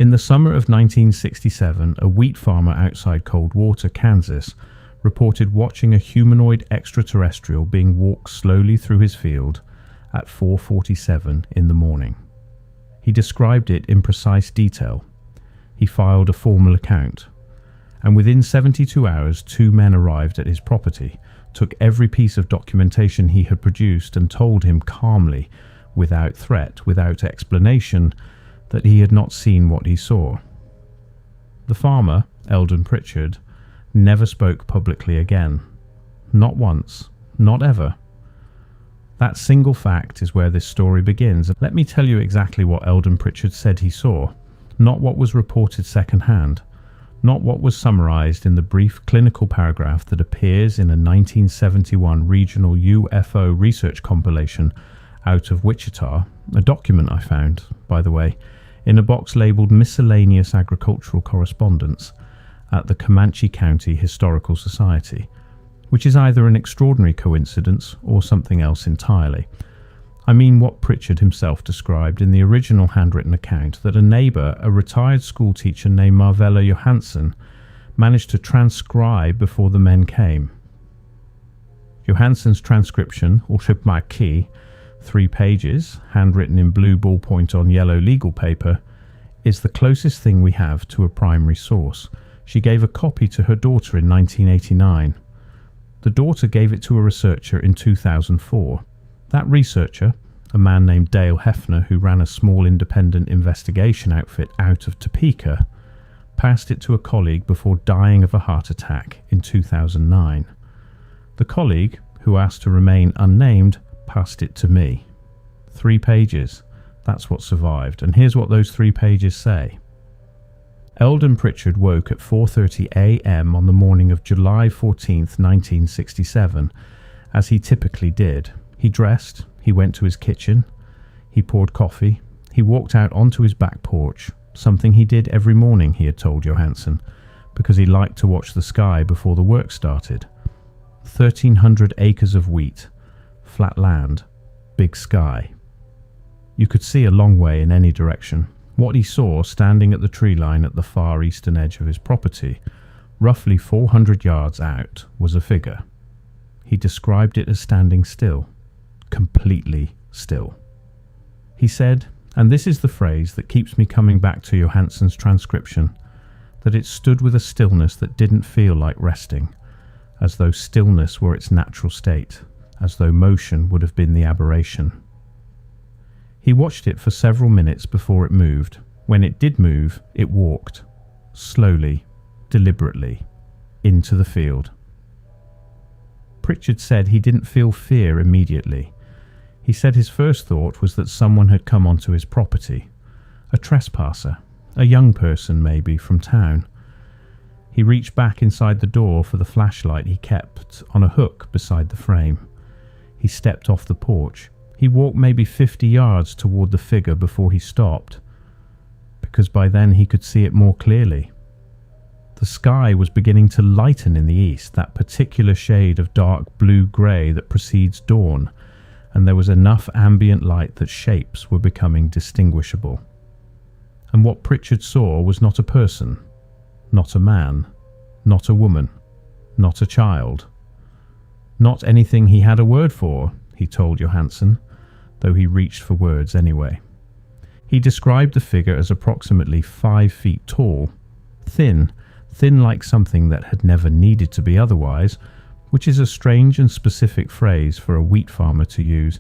In the summer of 1967, a wheat farmer outside Coldwater, Kansas, reported watching a humanoid extraterrestrial being walked slowly through his field at 4:47 in the morning. He described it in precise detail. He filed a formal account, and within 72 hours 2 men arrived at his property, took every piece of documentation he had produced and told him calmly, without threat, without explanation, that he had not seen what he saw. The farmer, Eldon Pritchard, never spoke publicly again. Not once, not ever. That single fact is where this story begins. Let me tell you exactly what Eldon Pritchard said he saw, not what was reported secondhand, not what was summarized in the brief clinical paragraph that appears in a 1971 regional UFO research compilation out of Wichita, a document I found, by the way, in a box labeled Miscellaneous Agricultural Correspondence at the Comanche County Historical Society, which is either an extraordinary coincidence or something else entirely. I mean what Pritchard himself described in the original handwritten account, that a neighbour, a retired school teacher named Marvella Johansson, managed to transcribe before the men came. Johansson's transcription, or Marquis, 3 pages, handwritten in blue ballpoint on yellow legal paper, is the closest thing we have to a primary source. She gave a copy to her daughter in 1989. The daughter gave it to a researcher in 2004. That researcher, a man named Dale Hefner, who ran a small independent investigation outfit out of Topeka, passed it to a colleague before dying of a heart attack in 2009. The colleague, who asked to remain unnamed, passed it to me. 3 pages. That's what survived. And here's what those 3 pages say. Eldon Pritchard woke at 4:30 a.m. on the morning of July 14th, 1967, as he typically did. He dressed, he went to his kitchen, he poured coffee, he walked out onto his back porch, something he did every morning, he had told Johansson, because he liked to watch the sky before the work started. 1,300 acres of wheat, flat land, big sky. You could see a long way in any direction. What he saw standing at the tree line at the far eastern edge of his property, roughly 400 yards out, was a figure. He described it as standing still, completely still. He said, and this is the phrase that keeps me coming back to Johansson's transcription, that it stood with a stillness that didn't feel like resting, as though stillness were its natural state, as though motion would have been the aberration. He watched it for several minutes before it moved. When it did move, it walked, slowly, deliberately, into the field. Pritchard said he didn't feel fear immediately. He said his first thought was that someone had come onto his property, a trespasser, a young person maybe from town. He reached back inside the door for the flashlight he kept on a hook beside the frame. He stepped off the porch. He walked maybe 50 yards toward the figure before he stopped, because by then he could see it more clearly. The sky was beginning to lighten in the east, that particular shade of dark blue-grey that precedes dawn, and there was enough ambient light that shapes were becoming distinguishable. And what Pritchard saw was not a person, not a man, not a woman, not a child. Not anything he had a word for, he told Johansson, though he reached for words anyway. He described the figure as approximately 5 feet tall, thin like something that had never needed to be otherwise, which is a strange and specific phrase for a wheat farmer to use,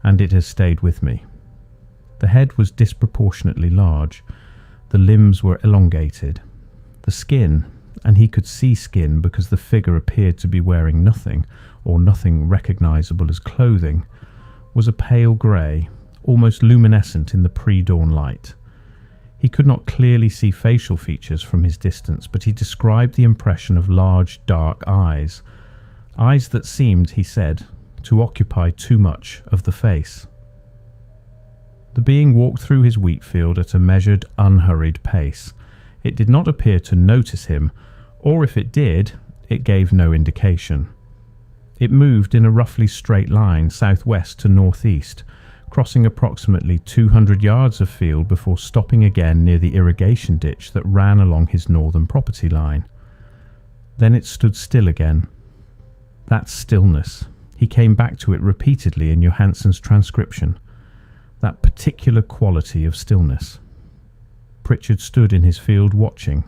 and it has stayed with me. The head was disproportionately large, the limbs were elongated. The skin, and he could see skin because the figure appeared to be wearing nothing, or nothing recognizable as clothing, was a pale grey, almost luminescent in the pre-dawn light. He could not clearly see facial features from his distance, but he described the impression of large, dark eyes. Eyes that seemed, he said, to occupy too much of the face. The being walked through his wheat field at a measured, unhurried pace. It did not appear to notice him, or if it did, it gave no indication. It moved in a roughly straight line, southwest to northeast, crossing approximately 200 yards of field before stopping again near the irrigation ditch that ran along his northern property line. Then it stood still again. That stillness, he came back to it repeatedly in Johansson's transcription, that particular quality of stillness. Pritchard stood in his field watching.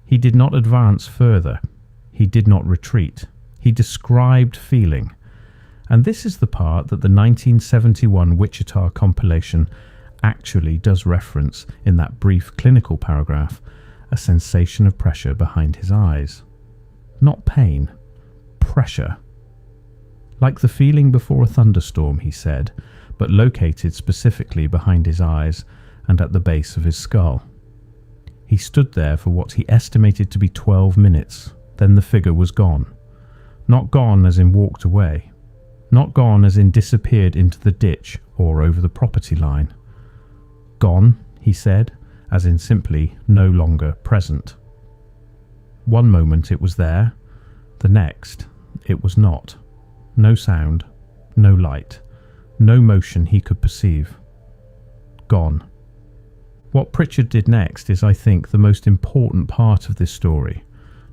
He did not advance further. He did not retreat. He described feeling. And this is the part that the 1971 Wichita compilation actually does reference in that brief clinical paragraph, a sensation of pressure behind his eyes. Not pain, pressure. Like the feeling before a thunderstorm, he said, but located specifically behind his eyes and at the base of his skull. He stood there for what he estimated to be 12 minutes, then the figure was gone. Not gone as in walked away. Not gone as in disappeared into the ditch or over the property line. Gone, he said, as in simply no longer present. One moment it was there, the next it was not. No sound, no light, no motion he could perceive. Gone. What Pritchard did next is, I think, the most important part of this story,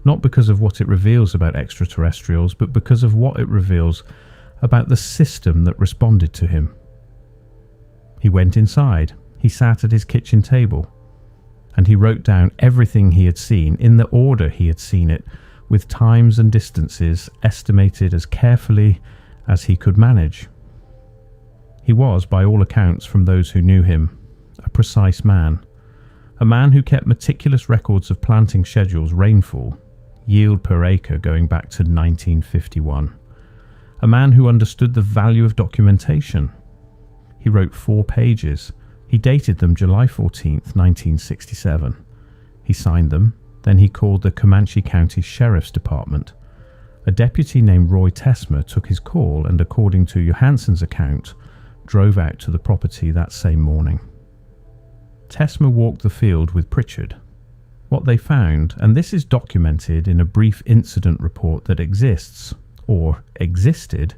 not because of what it reveals about extraterrestrials, but because of what it reveals about the system that responded to him. He went inside, he sat at his kitchen table, and he wrote down everything he had seen in the order he had seen it, with times and distances estimated as carefully as he could manage. He was, by all accounts from those who knew him, a precise man, a man who kept meticulous records of planting schedules, rainfall, yield per acre going back to 1951. A man who understood the value of documentation. He wrote 4 pages. He dated them July 14th, 1967. He signed them. Then he called the Comanche County Sheriff's Department. A deputy named Roy Tesmer took his call and, according to Johansson's account, drove out to the property that same morning. Tesmer walked the field with Pritchard. What they found, and this is documented in a brief incident report that exists, or existed,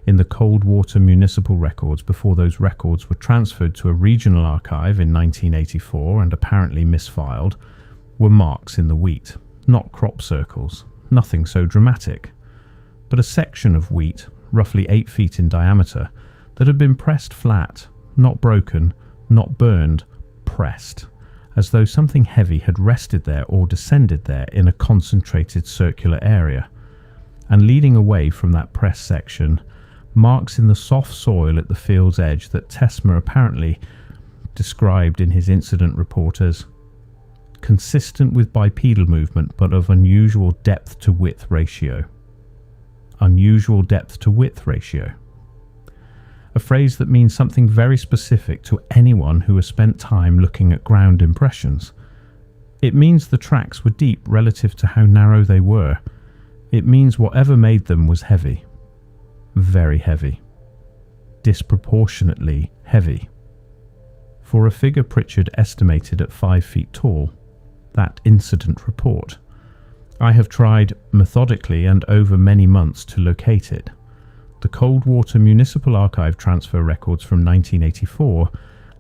in the Cold Water municipal records before those records were transferred to a regional archive in 1984 and apparently misfiled, were marks in the wheat, not crop circles, nothing so dramatic, but a section of wheat, roughly 8 feet in diameter, that had been pressed flat, not broken, not burned, pressed, as though something heavy had rested there or descended there in a concentrated circular area. And leading away from that press section, marks in the soft soil at the field's edge that Tesmer apparently described in his incident report as consistent with bipedal movement but of unusual depth to width ratio. Unusual depth to width ratio. A phrase that means something very specific to anyone who has spent time looking at ground impressions. It means the tracks were deep relative to how narrow they were. It means whatever made them was heavy. Very heavy. Disproportionately heavy. For a figure Pritchard estimated at 5 feet tall, that incident report, I have tried methodically and over many months to locate it. The Cold Water Municipal Archive transfer records from 1984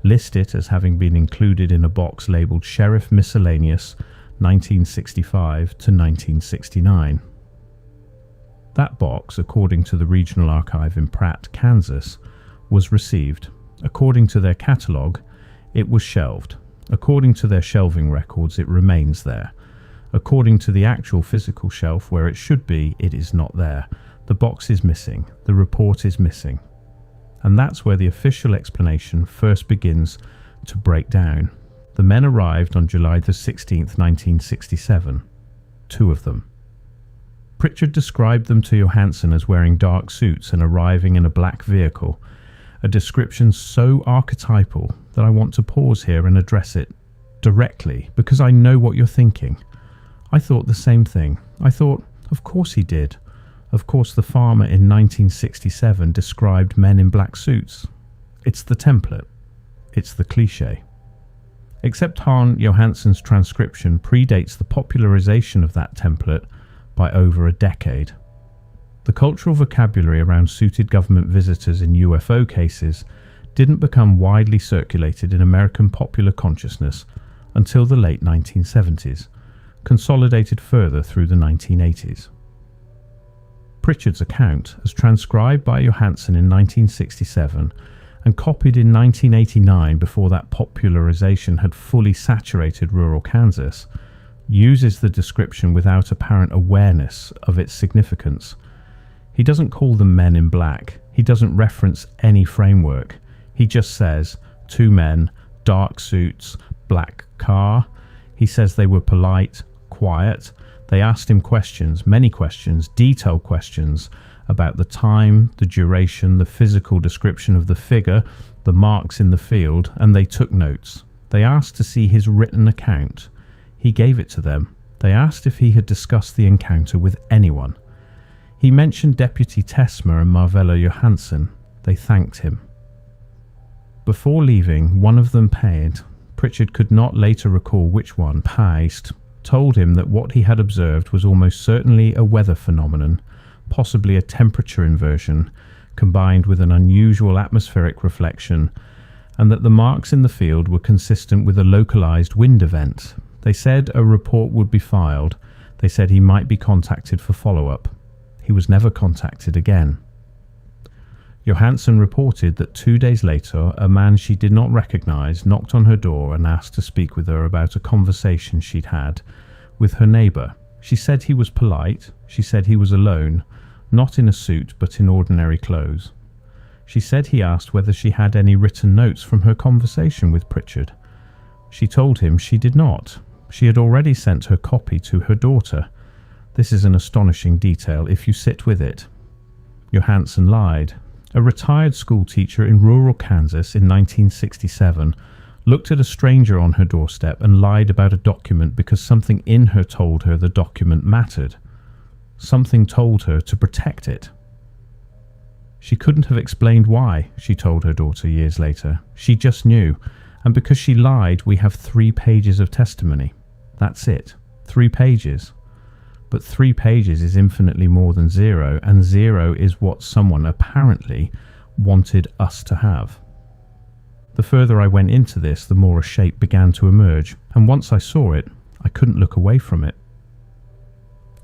list it as having been included in a box labelled Sheriff Miscellaneous 1965 to 1969. That box, according to the Regional Archive in Pratt, Kansas, was received. According to their catalogue, it was shelved. According to their shelving records, it remains there. According to the actual physical shelf where it should be, it is not there. The box is missing. The report is missing. And that's where the official explanation first begins to break down. The men arrived on July the 16th, 1967. 2 of them. Pritchard described them to Johansson as wearing dark suits and arriving in a black vehicle, a description so archetypal that I want to pause here and address it directly, because I know what you're thinking. I thought the same thing. I thought, of course he did. Of course the farmer in 1967 described men in black suits. It's the template. It's the cliché. Except Han Johansson's transcription predates the popularization of that template by over a decade. The cultural vocabulary around suited government visitors in UFO cases didn't become widely circulated in American popular consciousness until the late 1970s, consolidated further through the 1980s. Pritchard's account, as transcribed by Johansen in 1967 and copied in 1989 before that popularization had fully saturated rural Kansas, uses the description without apparent awareness of its significance. He doesn't call them men in black. He doesn't reference any framework. He just says, 2 men, dark suits, black car. He says they were polite, quiet. They asked him questions, many questions, detailed questions about the time, the duration, the physical description of the figure, the marks in the field, and they took notes. They asked to see his written account. He gave it to them. They asked if he had discussed the encounter with anyone. He mentioned Deputy Tesmer and Marvella Johansen. They thanked him. Before leaving, one of them paid. Pritchard could not later recall which one, Paist, told him that what he had observed was almost certainly a weather phenomenon, possibly a temperature inversion, combined with an unusual atmospheric reflection, and that the marks in the field were consistent with a localized wind event. They said a report would be filed. They said he might be contacted for follow-up. He was never contacted again. Johansen reported that 2 days later, a man she did not recognize knocked on her door and asked to speak with her about a conversation she'd had with her neighbor. She said he was polite. She said he was alone, not in a suit but in ordinary clothes. She said he asked whether she had any written notes from her conversation with Pritchard. She told him she did not. She had already sent her copy to her daughter. This is an astonishing detail if you sit with it. Johansen lied. A retired school teacher in rural Kansas in 1967 looked at a stranger on her doorstep and lied about a document because something in her told her the document mattered. Something told her to protect it. She couldn't have explained why, she told her daughter years later. She just knew, and because she lied, we have 3 pages of testimony. That's it. 3 pages. But 3 pages is infinitely more than 0, and 0 is what someone apparently wanted us to have. The further I went into this, the more a shape began to emerge, and once I saw it, I couldn't look away from it.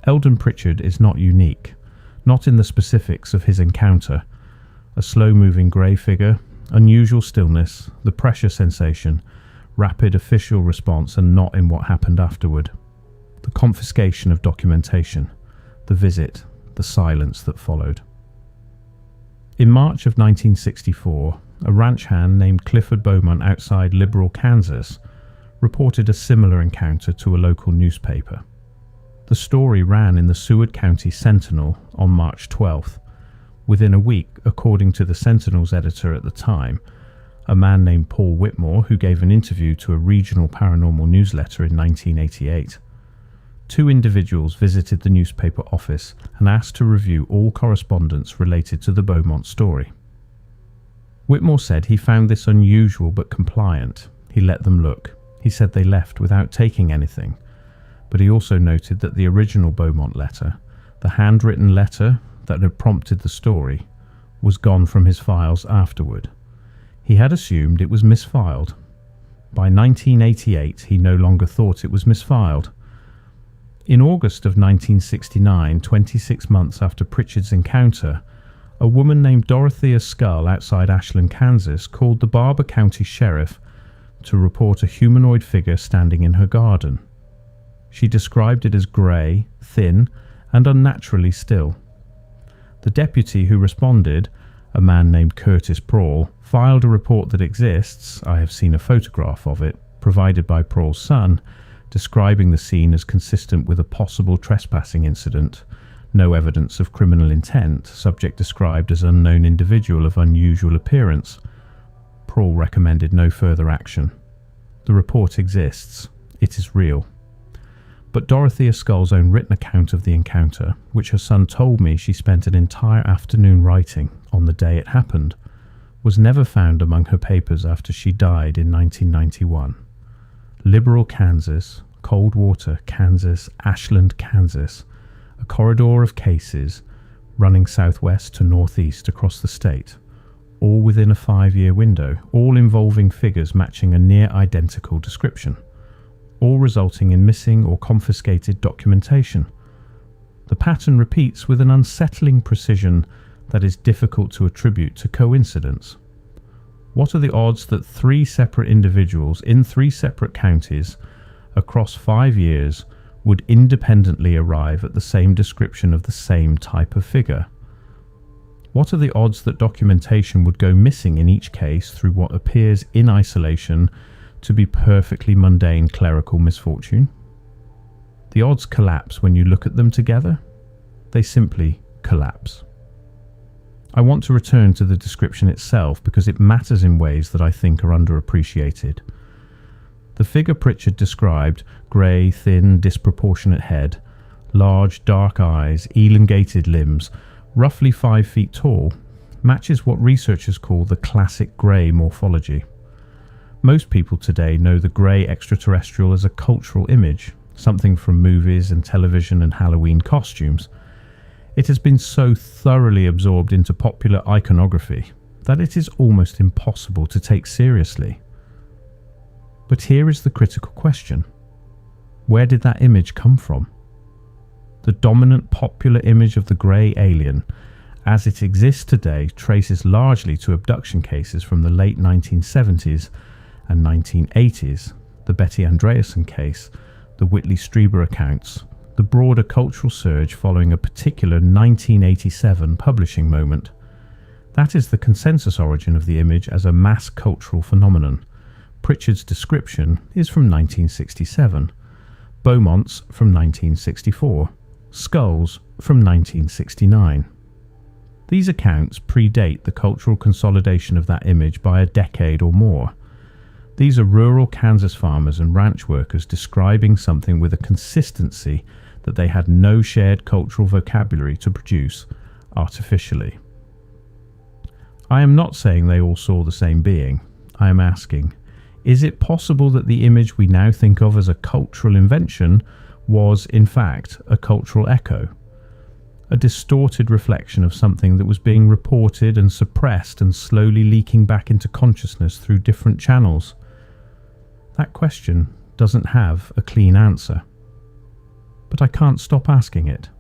Eldon Pritchard is not unique, not in the specifics of his encounter. A slow-moving grey figure, unusual stillness, the pressure sensation, rapid official response, and not in what happened afterward. The confiscation of documentation, the visit, the silence that followed. In March of 1964, a ranch hand named Clifford Beaumont outside Liberal, Kansas, reported a similar encounter to a local newspaper. The story ran in the Seward County Sentinel on March 12th. Within a week, according to the Sentinel's editor at the time, a man named Paul Whitmore, who gave an interview to a regional paranormal newsletter in 1988, 2 individuals visited the newspaper office and asked to review all correspondence related to the Beaumont story. Whitmore said he found this unusual but compliant. He let them look. He said they left without taking anything. But he also noted that the original Beaumont letter, the handwritten letter that had prompted the story, was gone from his files afterward. He had assumed it was misfiled. By 1988, he no longer thought it was misfiled. In August of 1969, 26 months after Pritchard's encounter, a woman named Dorothea Scull outside Ashland, Kansas, called the Barber County Sheriff to report a humanoid figure standing in her garden. She described it as grey, thin, and unnaturally still. The deputy who responded, a man named Curtis Prawl, filed a report that exists, I have seen a photograph of it, provided by Prawl's son, describing the scene as consistent with a possible trespassing incident. No evidence of criminal intent, subject described as unknown individual of unusual appearance. Prawl recommended no further action. The report exists. It is real. But Dorothea Scull's own written account of the encounter, which her son told me she spent an entire afternoon writing on the day it happened, was never found among her papers after she died in 1991. Liberal, Kansas, Coldwater, Kansas, Ashland, Kansas, a corridor of cases running southwest to northeast across the state, all within a 5-year window, all involving figures matching a near identical description, all resulting in missing or confiscated documentation. The pattern repeats with an unsettling precision that is difficult to attribute to coincidence. What are the odds that 3 separate individuals in 3 separate counties across 5 years would independently arrive at the same description of the same type of figure? What are the odds that documentation would go missing in each case through what appears in isolation to be perfectly mundane clerical misfortune? The odds collapse when you look at them together. They simply collapse. I want to return to the description itself because it matters in ways that I think are underappreciated. The figure Pritchard described, grey, thin, disproportionate head, large, dark eyes, elongated limbs, roughly 5 feet tall, matches what researchers call the classic grey morphology. Most people today know the grey extraterrestrial as a cultural image, something from movies and television and Halloween costumes. It has been so thoroughly absorbed into popular iconography that it is almost impossible to take seriously. But here is the critical question. Where did that image come from? The dominant popular image of the grey alien, as it exists today, traces largely to abduction cases from the late 1970s and 1980s, the Betty Andreasson case, the Whitley Strieber accounts, the broader cultural surge following a particular 1987 publishing moment. That is the consensus origin of the image as a mass cultural phenomenon. Pritchard's description is from 1967, Beaumont's from 1964, Scull's from 1969. These accounts predate the cultural consolidation of that image by a decade or more. These are rural Kansas farmers and ranch workers describing something with a consistency that they had no shared cultural vocabulary to produce artificially. I am not saying they all saw the same being. I am asking, is it possible that the image we now think of as a cultural invention was, in fact, a cultural echo? A distorted reflection of something that was being reported and suppressed and slowly leaking back into consciousness through different channels? That question doesn't have a clean answer. But I can't stop asking it.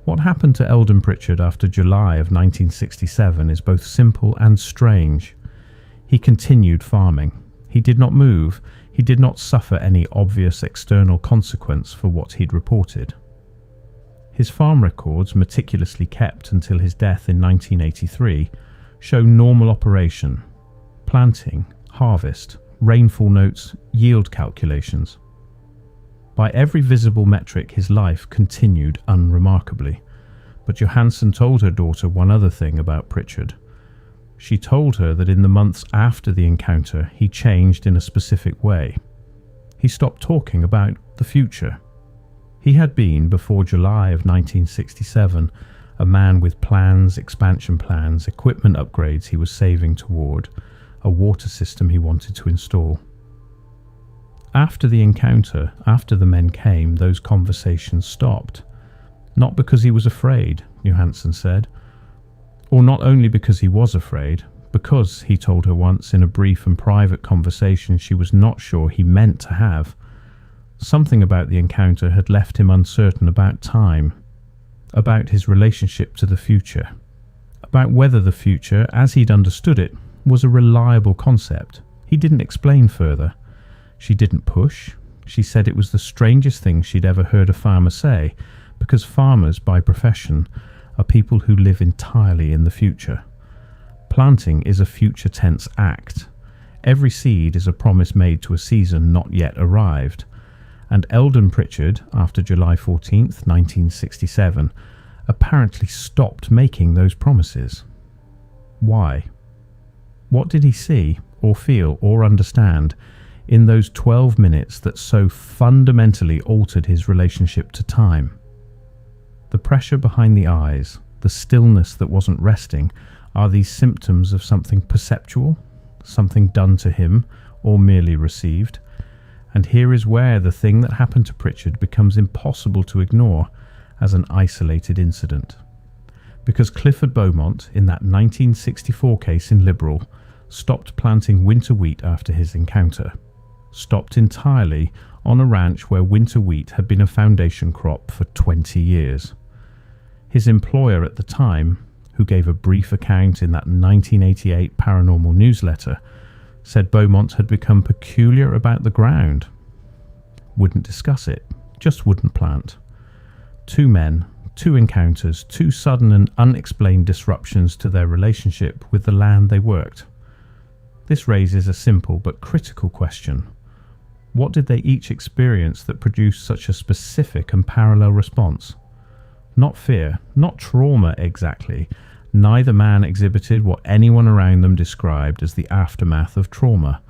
What happened to Eldon Pritchard after July of 1967 is both simple and strange. He continued farming. He did not move. He did not suffer any obvious external consequence for what he'd reported. His farm records, meticulously kept until his death in 1983, show normal operation, planting, harvest, rainfall notes, yield calculations. By every visible metric, his life continued unremarkably. But Johansen told her daughter one other thing about Pritchard. She told her that in the months after the encounter, he changed in a specific way. He stopped talking about the future. He had been, before July of 1967, a man with plans, expansion plans, equipment upgrades he was saving toward, a water system he wanted to install. After the encounter, after the men came, those conversations stopped. Not because he was afraid, Johansen said. Or not only because he was afraid, because, he told her once in a brief and private conversation she was not sure he meant to have. Something about the encounter had left him uncertain about time, about his relationship to the future, about whether the future, as he'd understood it, was a reliable concept. He didn't explain further. She didn't push. She said it was the strangest thing she'd ever heard a farmer say, because farmers, by profession, are people who live entirely in the future. Planting is a future tense act. Every seed is a promise made to a season not yet arrived. And Eldon Pritchard, after July 14th, 1967, apparently stopped making those promises. Why? What did he see, or feel, or understand in those 12 minutes that so fundamentally altered his relationship to time? The pressure behind the eyes, the stillness that wasn't resting, are these symptoms of something perceptual, something done to him, or merely received? And here is where the thing that happened to Pritchard becomes impossible to ignore as an isolated incident. because Clifford Beaumont, in that 1964 case in Liberal, stopped planting winter wheat after his encounter. Stopped entirely on a ranch where winter wheat had been a foundation crop for 20 years. His employer at the time, who gave a brief account in that 1988 paranormal newsletter, said Beaumont had become peculiar about the ground. Wouldn't discuss it, just wouldn't plant. 2 men, 2 encounters, 2 sudden and unexplained disruptions to their relationship with the land they worked. This raises a simple but critical question. What did they each experience that produced such a specific and parallel response? Not fear, not trauma exactly. Neither man exhibited what anyone around them described as the aftermath of trauma.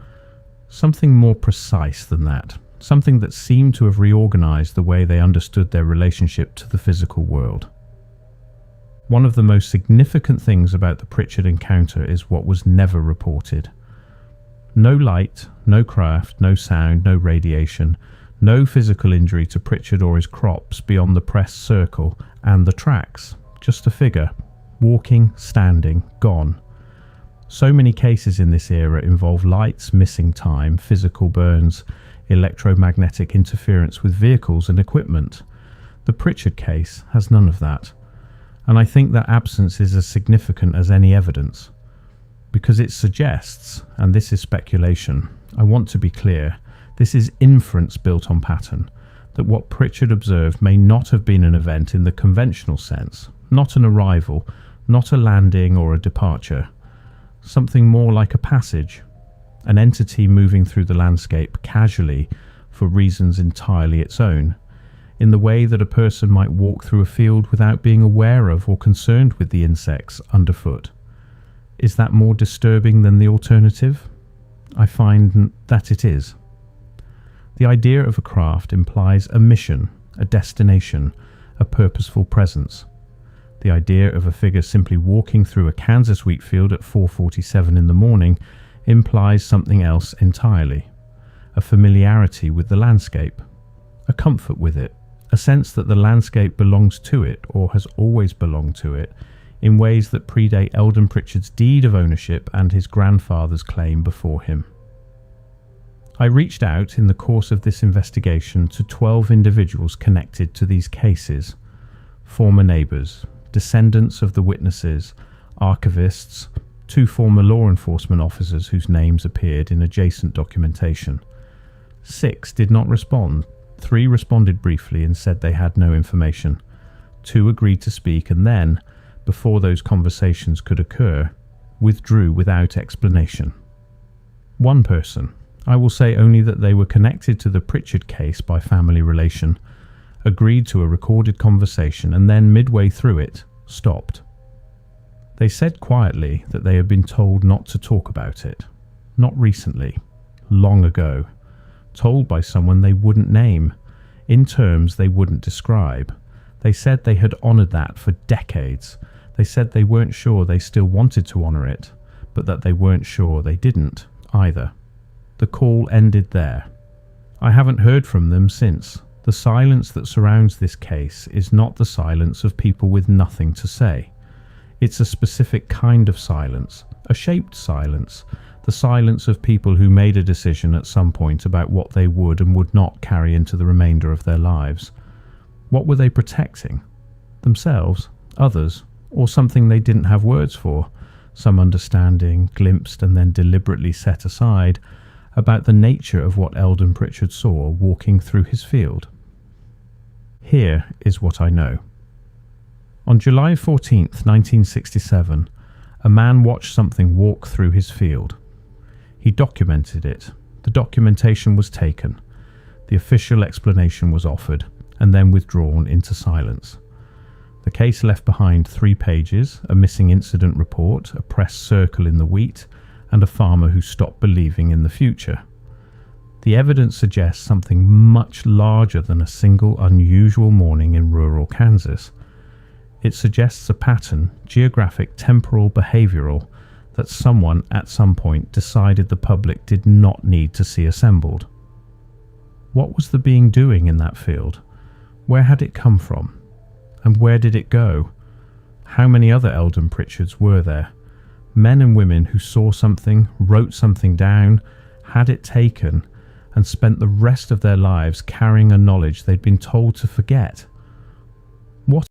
Something more precise than that. Something that seemed to have reorganized the way they understood their relationship to the physical world. One of the most significant things about the Pritchard encounter is what was never reported. No light, no craft, no sound, no radiation, no physical injury to Pritchard or his crops beyond the press circle and the tracks. Just a figure, walking, standing, gone. So many cases in this era involve lights, missing time, physical burns, electromagnetic interference with vehicles and equipment. The Pritchard case has none of that, and I think that absence is as significant as any evidence, because it suggests, and this is speculation, I want to be clear, this is inference built on pattern, that what Pritchard observed may not have been an event in the conventional sense, not an arrival, not a landing or a departure, something more like a passage, an entity moving through the landscape casually for reasons entirely its own, in the way that a person might walk through a field without being aware of or concerned with the insects underfoot. Is that more disturbing than the alternative? I find that it is. The idea of a craft implies a mission, a destination, a purposeful presence. The idea of a figure simply walking through a Kansas wheat field at 4:47 in the morning implies something else entirely. A familiarity with the landscape, a comfort with it, a sense that the landscape belongs to it or has always belonged to it in ways that predate Eldon Pritchard's deed of ownership and his grandfather's claim before him. I reached out in the course of this investigation to 12 individuals connected to these cases, former neighbours, descendants of the witnesses, archivists, 2 former law enforcement officers whose names appeared in adjacent documentation. 6 did not respond. 3 responded briefly and said they had no information. 2 agreed to speak and then, before those conversations could occur, withdrew without explanation. 1 person, I will say only that they were connected to the Pritchard case by family relation, agreed to a recorded conversation and then midway through it, stopped. They said quietly that they had been told not to talk about it. Not recently, long ago. Told by someone they wouldn't name, in terms they wouldn't describe. They said they had honoured that for decades. They said they weren't sure they still wanted to honour it, but that they weren't sure they didn't either. The call ended there. I haven't heard from them since. The silence that surrounds this case is not the silence of people with nothing to say. It's a specific kind of silence, a shaped silence, the silence of people who made a decision at some point about what they would and would not carry into the remainder of their lives. What were they protecting? Themselves, others, or something they didn't have words for, some understanding, glimpsed and then deliberately set aside, about the nature of what Eldon Pritchard saw walking through his field. Here is what I know. On July 14th, 1967, a man watched something walk through his field. He documented it. The documentation was taken. The official explanation was offered, and then withdrawn into silence. The case left behind 3 pages, a missing incident report, a press circle in the wheat, and a farmer who stopped believing in the future. The evidence suggests something much larger than a single unusual morning in rural Kansas. It suggests a pattern, geographic, temporal, behavioural, that someone at some point decided the public did not need to see assembled. What was the being doing in that field? Where had it come from? And where did it go? How many other Eldon Pritchards were there? Men and women who saw something, wrote something down, had it taken, and spent the rest of their lives carrying a knowledge they'd been told to forget.